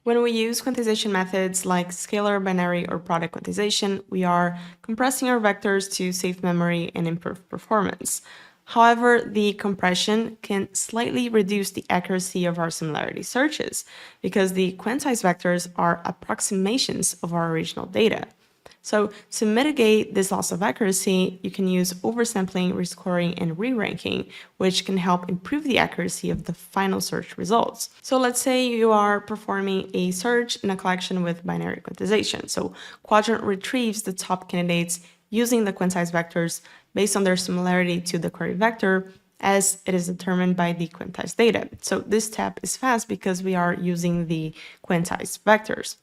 When we use quantization methods like scalar, binary, or product quantization, we are compressing our vectors to save memory and improve performance. However, the compression can slightly reduce the accuracy of our similarity searches because the quantized vectors are approximations of our original data. So to mitigate this loss of accuracy, you can use oversampling, rescoring, and reranking, which can help improve the accuracy of the final search results. So let's say you are performing a search in a collection with binary quantization. So Qdrant retrieves the top candidates using the quantized vectors based on their similarity to the query vector, as it is determined by the quantized data. So this step is fast because we are using the quantized vectors.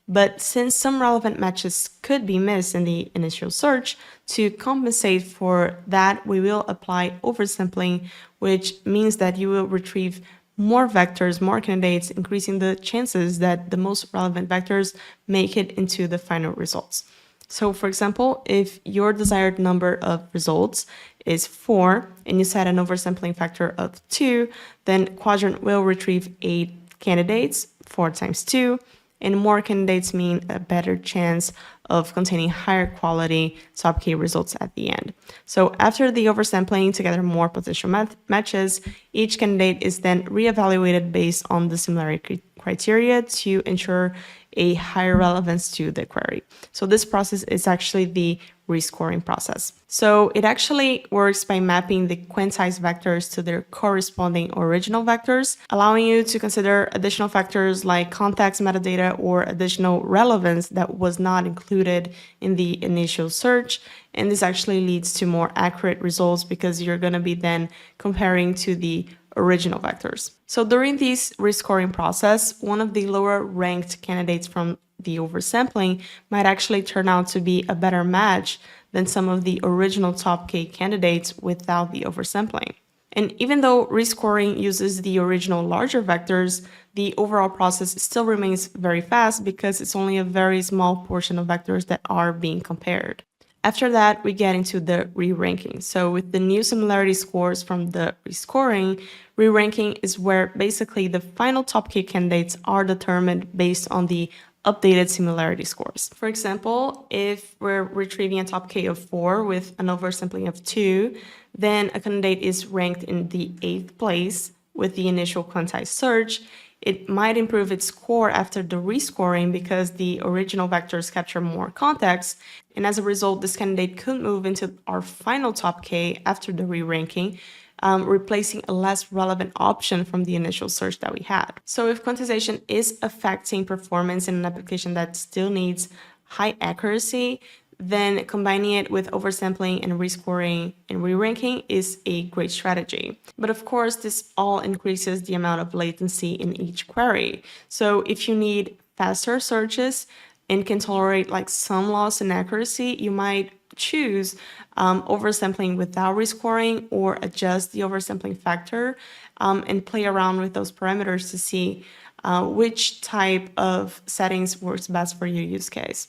But since some relevant matches could be missed in the initial search, to compensate for that, we will apply oversampling, which means that you will retrieve more vectors, more candidates, increasing the chances that the most relevant vectors make it into the final results. So for example, if your desired number of results is 4 and you set an oversampling factor of 2, then Qdrant will retrieve 8 candidates, 4 times 2, and more candidates mean a better chance of containing higher quality top K results at the end. So after the oversampling to gather more potential matches, each candidate is then reevaluated based on the similarity criteria to ensure a higher relevance to the query. So this process is actually the rescoring process. So it actually works by mapping the quantized vectors to their corresponding original vectors, allowing you to consider additional factors like context metadata or additional relevance that was not included in the initial search. And this actually leads to more accurate results because you're going to be then comparing to the original vectors. So during this rescoring process, one of the lower ranked candidates from the oversampling might actually turn out to be a better match than some of the original top K candidates without the oversampling. And even though rescoring uses the original larger vectors, the overall process still remains very fast because it's only a very small portion of vectors that are being compared. After that, we get into the re-ranking. So with the new similarity scores from the rescoring, re-ranking is where basically the final top K candidates are determined based on the updated similarity scores. For example, if we're retrieving a top K of 4 with an oversampling of 2, then a candidate is ranked in the 8th place with the initial quantized search. It might improve its score after the rescoring because the original vectors capture more context, and as a result, this candidate could move into our final top K after the re-ranking, replacing a less relevant option from the initial search that we had. So if quantization is affecting performance in an application that still needs high accuracy, then combining it with oversampling and rescoring and re-ranking is a great strategy. But of course, this all increases the amount of latency in each query. So if you need faster searches and can tolerate like some loss in accuracy, you might choose oversampling without rescoring or adjust the oversampling factor and play around with those parameters to see which type of settings works best for your use case.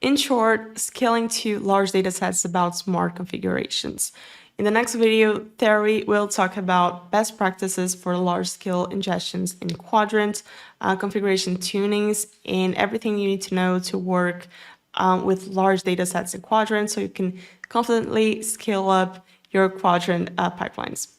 In short, scaling to large datasets is about smart configurations. In the next video, Theory will talk about best practices for large-scale ingestions in Qdrant, configuration tunings, and everything you need to know to work with large datasets in Qdrant so you can confidently scale up your Qdrant pipelines.